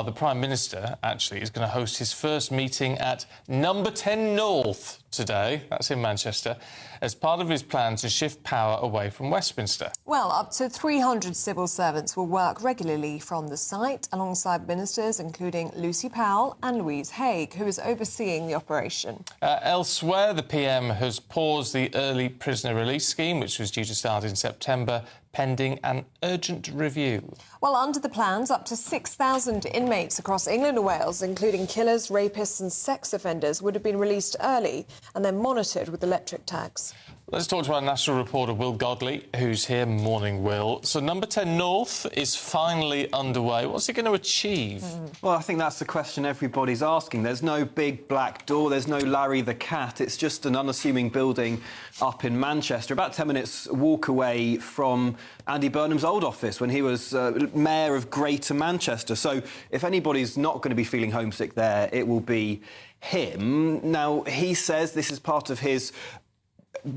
The Prime Minister, actually, is going to host his first meeting at Number 10 North today, that's in Manchester, as part of his plan to shift power away from Westminster. Well, up to 300 civil servants will work regularly from the site, alongside ministers including Lucy Powell and Louise Haigh, who is overseeing the operation. Elsewhere, the PM has paused the early prisoner release scheme, which was due to start in September, pending an urgent review. Well, under the plans, up to 6,000 inmates across England and Wales, including killers, rapists and sex offenders, would have been released early and then monitored with electric tags. Let's talk to our national reporter, Will Godley, who's here. Morning, Will. So Number 10 North is finally underway. What's it going to achieve? Well, I think that's the question everybody's asking. There's no big black door, there's no Larry the Cat. It's just an unassuming building up in Manchester, about 10 minutes walk away from Andy Burnham's old office when he was Mayor of Greater Manchester. So if anybody's not going to be feeling homesick there, it will be him. Now, he says this is part of his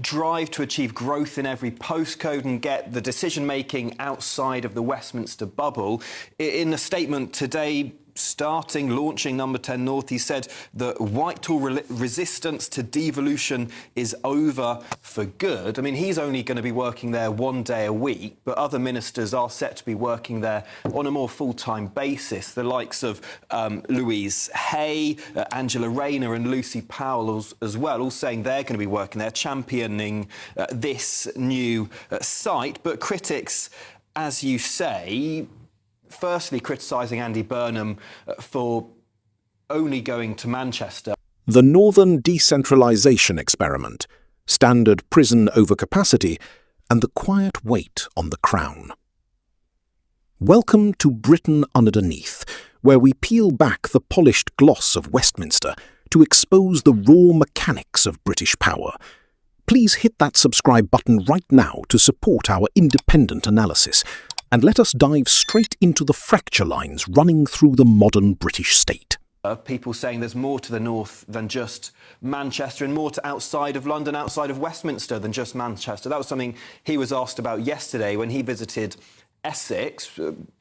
drive to achieve growth in every postcode and get the decision-making outside of the Westminster bubble. In a statement today, launching Number 10 North, he said that Whitehall resistance to devolution is over for good. I mean, he's only going to be working there one day a week, but other ministers are set to be working there on a more full-time basis. The likes of Louise Haigh, Angela Rayner and Lucy Powell as well, all saying they're going to be working there, championing this new site. But critics, as you say, firstly criticising Andy Burnham for only going to Manchester. The Northern Decentralisation Experiment, standard prison overcapacity, and the quiet weight on the Crown. Welcome to Britain Underneath, where we peel back the polished gloss of Westminster to expose the raw mechanics of British power. Please hit that subscribe button right now to support our independent analysis, and let us dive straight into the fracture lines running through the modern British state. People saying there's more to the north than just Manchester and more to outside of London, outside of Westminster than just Manchester. That was something he was asked about yesterday when he visited Essex.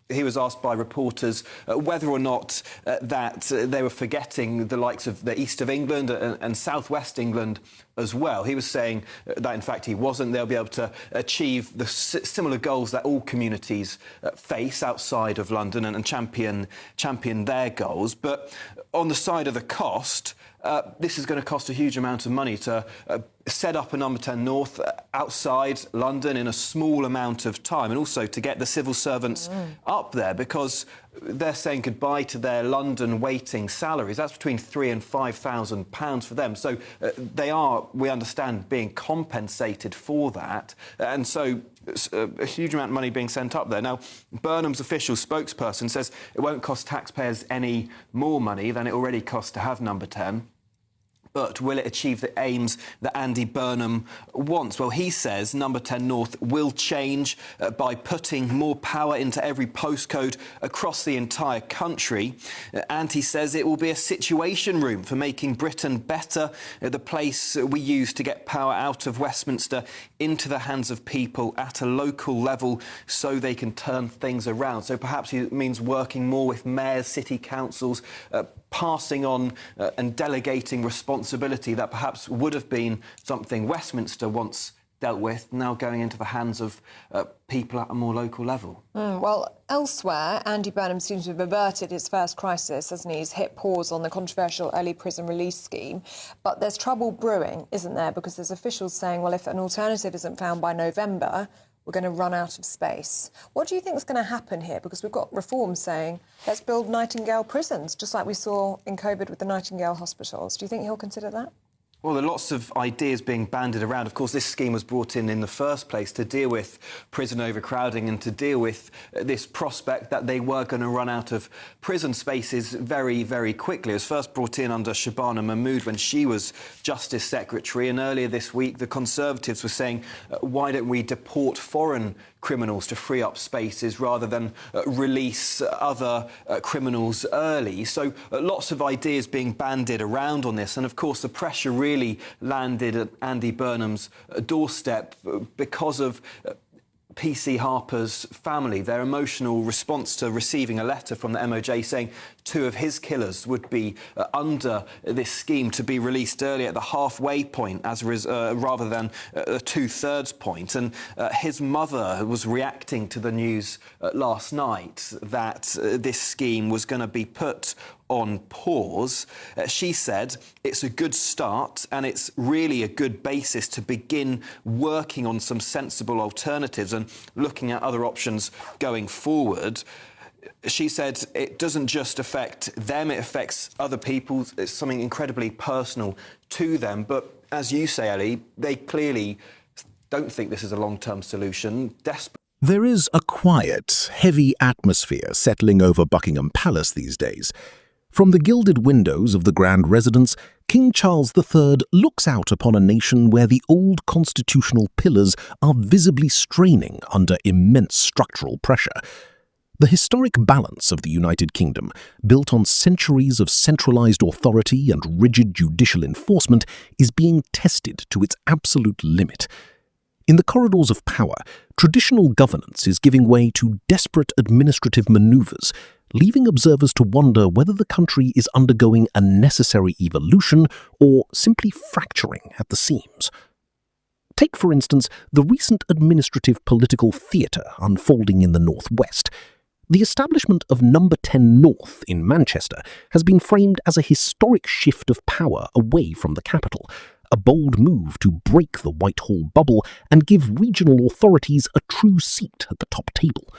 He was asked by reporters whether or not that they were forgetting the likes of the east of England and southwest England as well. He was saying that, in fact, he wasn't. They'll be able to achieve the similar goals that all communities face outside of London and champion their goals. But on the side of the cost, this is going to cost a huge amount of money to set up a Number 10 North outside London in a small amount of time, and also to get the civil servants up there, because they're saying goodbye to their London waiting salaries. That's between £3,000 and £5,000 for them. So they are, we understand, being compensated for that. And so a huge amount of money being sent up there. Now, Burnham's official spokesperson says it won't cost taxpayers any more money than it already costs to have Number 10. But will it achieve the aims that Andy Burnham wants? Well, he says Number 10 North will change by putting more power into every postcode across the entire country. And he says it will be a situation room for making Britain better, the place we use to get power out of Westminster into the hands of people at a local level so they can turn things around. So perhaps it means working more with mayors, city councils, passing on and delegating responsibility that perhaps would have been something Westminster once dealt with, now going into the hands of people at a more local level. Well, elsewhere, Andy Burnham seems to have averted his first crisis, hasn't he? He's hit pause on the controversial early prison release scheme. But there's trouble brewing, isn't there? Because there's officials saying, well, if an alternative isn't found by November, we're going to run out of space. What do you think is going to happen here? Because we've got Reform saying, let's build Nightingale prisons, just like we saw in COVID with the Nightingale hospitals. Do you think he'll consider that? Well, there are lots of ideas being bandied around. Of course, this scheme was brought in the first place to deal with prison overcrowding and to deal with this prospect that they were going to run out of prison spaces very, very quickly. It was first brought in under Shabana Mahmood when she was Justice Secretary, and earlier this week the Conservatives were saying, why don't we deport foreign criminals to free up spaces rather than release other criminals early. So lots of ideas being bandied around on this, and of course the pressure really landed at Andy Burnham's doorstep because of PC Harper's family, their emotional response to receiving a letter from the MOJ saying 2 of his killers would be under this scheme to be released early at the halfway point rather than a 2/3 point. And his mother was reacting to the news last night that this scheme was going to be put on pause. She said it's a good start and it's really a good basis to begin working on some sensible alternatives and looking at other options going forward. She said it doesn't just affect them, it affects other people. It's something incredibly personal to them. But as you say, Ellie, they clearly don't think this is a long-term solution. There is a quiet, heavy atmosphere settling over Buckingham Palace these days. From the gilded windows of the grand residence, King Charles III looks out upon a nation where the old constitutional pillars are visibly straining under immense structural pressure. The historic balance of the United Kingdom, built on centuries of centralised authority and rigid judicial enforcement, is being tested to its absolute limit. In the corridors of power, traditional governance is giving way to desperate administrative manoeuvres, leaving observers to wonder whether the country is undergoing a necessary evolution or simply fracturing at the seams. Take, for instance, the recent administrative political theatre unfolding in the Northwest. The establishment of Number 10 North in Manchester has been framed as a historic shift of power away from the capital, a bold move to break the Whitehall bubble and give regional authorities a true seat at the top table.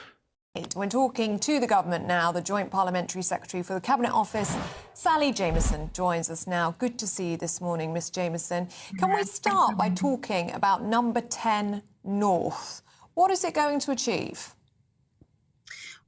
We're talking to the government now. The Joint Parliamentary Secretary for the Cabinet Office, Sally Jamieson, joins us now. Good to see you this morning, Miss Jamieson. Can we start by talking about Number 10 North? What is it going to achieve?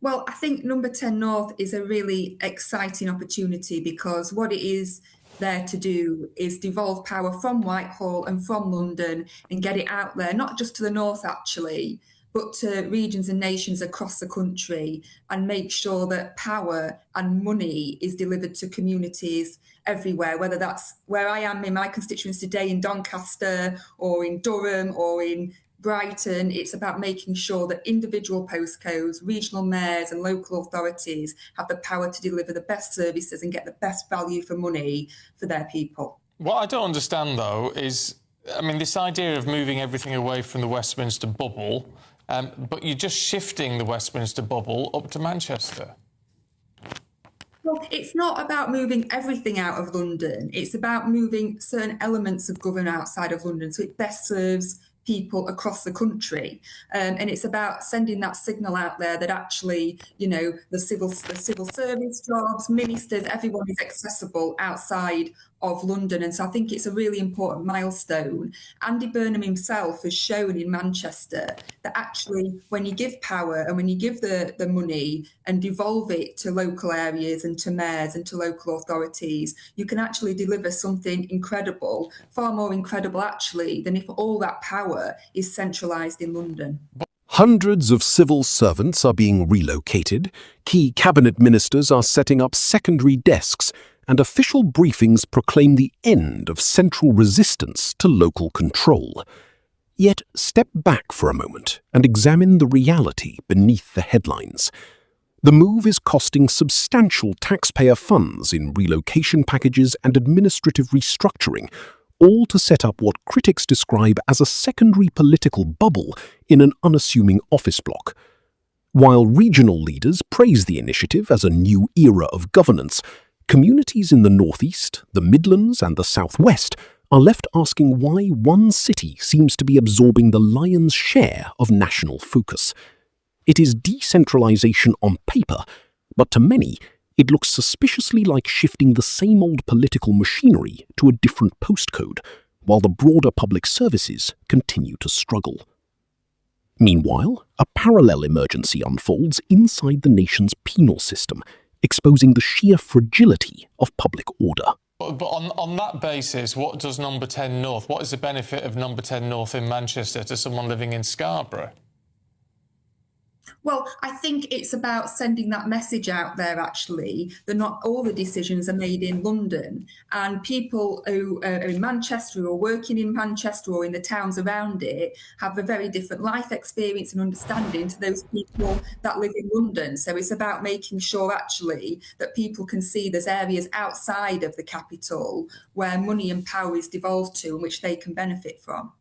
Well, I think Number 10 North is a really exciting opportunity because what it is there to do is devolve power from Whitehall and from London and get it out there, not just to the north actually, but to regions and nations across the country, and make sure that power and money is delivered to communities everywhere, whether that's where I am in my constituency today in Doncaster or in Durham or in Brighton. It's about making sure that individual postcodes, regional mayors and local authorities have the power to deliver the best services and get the best value for money for their people. What I don't understand, though, is, I mean, this idea of moving everything away from the Westminster bubble, but you're just shifting the Westminster bubble up to Manchester. Well, it's not about moving everything out of London. It's about moving certain elements of government outside of London so it best serves people across the country. And it's about sending that signal out there that actually, you know, the civil service jobs, ministers, everyone is accessible outside of London. And so I think it's a really important milestone. Andy Burnham himself has shown in Manchester that actually when you give power and when you give the money and devolve it to local areas and to mayors and to local authorities, you can actually deliver something incredible, far more incredible actually than if all that power is centralised in London. Hundreds of civil servants are being relocated, key cabinet ministers are setting up secondary desks, and official briefings proclaim the end of central resistance to local control. Yet step back for a moment and examine the reality beneath the headlines. The move is costing substantial taxpayer funds in relocation packages and administrative restructuring, all to set up what critics describe as a secondary political bubble in an unassuming office block. While regional leaders praise the initiative as a new era of governance, communities in the Northeast, the Midlands and the Southwest are left asking why one city seems to be absorbing the lion's share of national focus. It is decentralisation on paper, but to many, it looks suspiciously like shifting the same old political machinery to a different postcode, while the broader public services continue to struggle. Meanwhile, a parallel emergency unfolds inside the nation's penal system, exposing the sheer fragility of public order. But on that basis, what does Number 10 North, what is the benefit of Number 10 North in Manchester to someone living in Scarborough? Well, I think it's about sending that message out there, actually, that not all the decisions are made in London. And people who are in Manchester or working in Manchester or in the towns around it have a very different life experience and understanding to those people that live in London. So it's about making sure, actually, that people can see there's areas outside of the capital where money and power is devolved to and which they can benefit from.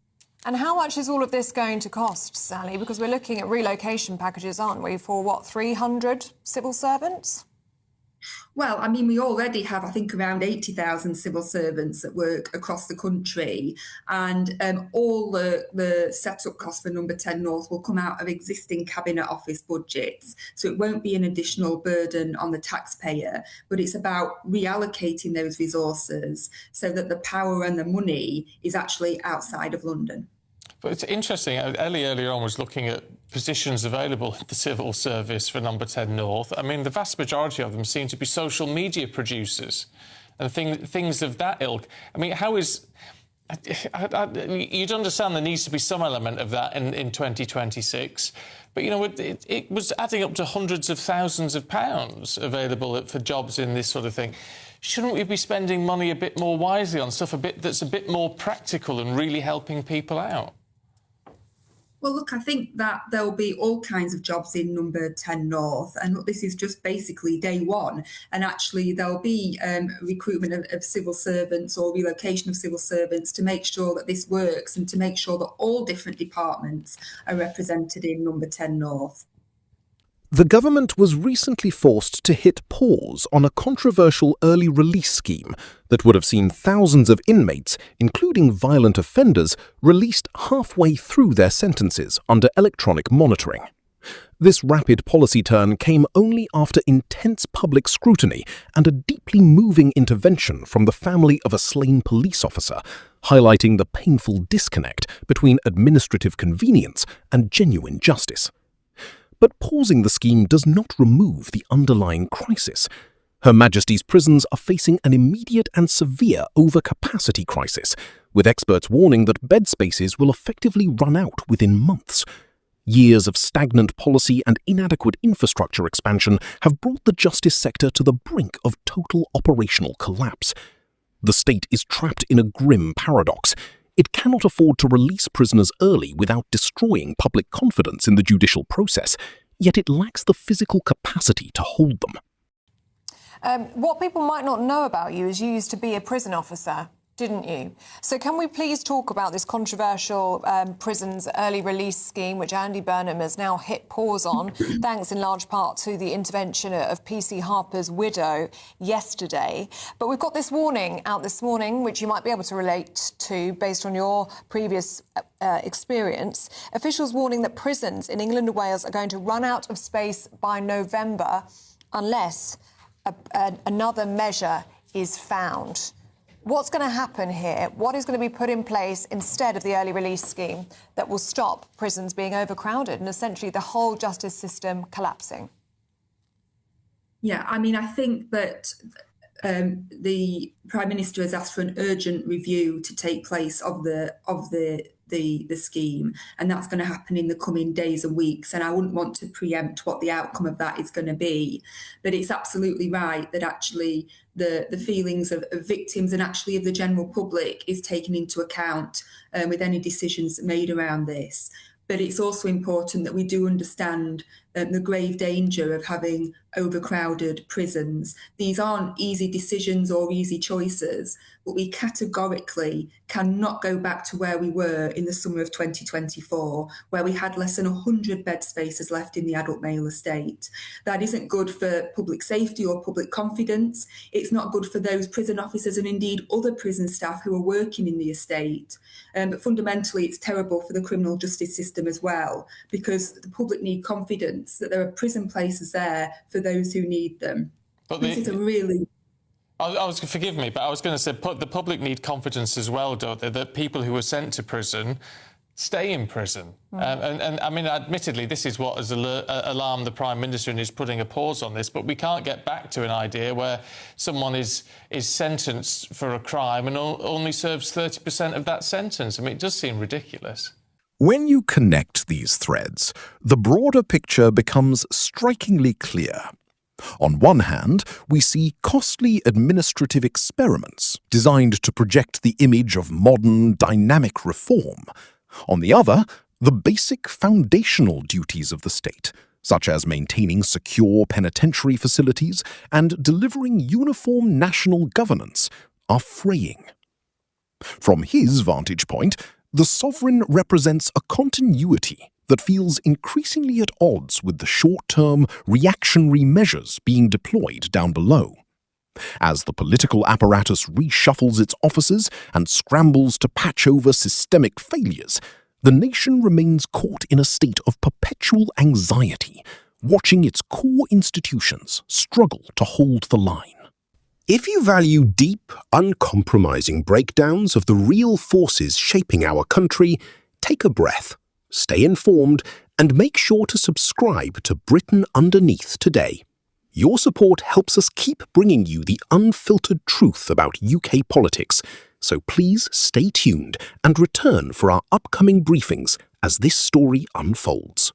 And how much is all of this going to cost, Sally? Because we're looking at relocation packages, aren't we, for, what, 300 civil servants? Well, I mean, we already have, I think, around 80,000 civil servants that work across the country, and all the set-up costs for Number 10 North will come out of existing Cabinet Office budgets. So it won't be an additional burden on the taxpayer, but it's about reallocating those resources so that the power and the money is actually outside of London. But it's interesting, Ellie earlier on was looking at positions available in the civil service for Number 10 North. I mean, the vast majority of them seem to be social media producers and things of that ilk. I mean, how is... you'd understand there needs to be some element of that in 2026. But, you know, it was adding up to hundreds of thousands of pounds available for jobs in this sort of thing. Shouldn't we be spending money a bit more wisely on stuff that's a bit more practical and really helping people out? Well, look, I think that there'll be all kinds of jobs in Number 10 North. And look, this is just basically day one. And actually, there'll be recruitment of civil servants or relocation of civil servants to make sure that this works and to make sure that all different departments are represented in Number 10 North. The government was recently forced to hit pause on a controversial early release scheme that would have seen thousands of inmates, including violent offenders, released halfway through their sentences under electronic monitoring. This rapid policy turn came only after intense public scrutiny and a deeply moving intervention from the family of a slain police officer, highlighting the painful disconnect between administrative convenience and genuine justice. But pausing the scheme does not remove the underlying crisis. Her Majesty's prisons are facing an immediate and severe overcapacity crisis, with experts warning that bed spaces will effectively run out within months. Years of stagnant policy and inadequate infrastructure expansion have brought the justice sector to the brink of total operational collapse. The state is trapped in a grim paradox. It cannot afford to release prisoners early without destroying public confidence in the judicial process, yet it lacks the physical capacity to hold them. What people might not know about you is you used to be a prison officer, didn't you? So can we please talk about this controversial prisons early release scheme, which Andy Burnham has now hit pause on, thanks in large part to the intervention of PC Harper's widow yesterday. But we've got this warning out this morning, which you might be able to relate to based on your previous experience. Officials warning that prisons in England and Wales are going to run out of space by November unless another measure is found. What's going to happen here? What is going to be put in place instead of the early release scheme that will stop prisons being overcrowded and essentially the whole justice system collapsing? Yeah, I mean, I think that the Prime Minister has asked for an urgent review to take place of the scheme, and that's going to happen in the coming days and weeks. And I wouldn't want to preempt what the outcome of that is going to be. But it's absolutely right that actually the feelings of victims and actually of the general public is taken into account with any decisions made around this. But it's also important that we do understand the grave danger of having overcrowded prisons. These aren't easy decisions or easy choices, but we categorically cannot go back to where we were in the summer of 2024, where we had less than 100 bed spaces left in the adult male estate. That isn't good for public safety or public confidence. It's not good for those prison officers and indeed other prison staff who are working in the estate. But fundamentally, it's terrible for the criminal justice system as well, because the public need confidence that there are prison places there for those who need them. But this is a really... forgive me, but I was going to say the public need confidence as well, don't they, that people who are sent to prison stay in prison. And I mean, admittedly, this is what has alarmed the Prime Minister and is putting a pause on this, but we can't get back to an idea where someone is sentenced for a crime and only serves 30% of that sentence. I mean, it does seem ridiculous. When you connect these threads, the broader picture becomes strikingly clear. On one hand, we see costly administrative experiments designed to project the image of modern, dynamic reform. On the other, the basic foundational duties of the state, such as maintaining secure penitentiary facilities and delivering uniform national governance, are fraying. From his vantage point, the sovereign represents a continuity that feels increasingly at odds with the short-term, reactionary measures being deployed down below. As the political apparatus reshuffles its offices and scrambles to patch over systemic failures, the nation remains caught in a state of perpetual anxiety, watching its core institutions struggle to hold the line. If you value deep, uncompromising breakdowns of the real forces shaping our country, take a breath, stay informed, and make sure to subscribe to Britain Underneath today. Your support helps us keep bringing you the unfiltered truth about UK politics, so please stay tuned and return for our upcoming briefings as this story unfolds.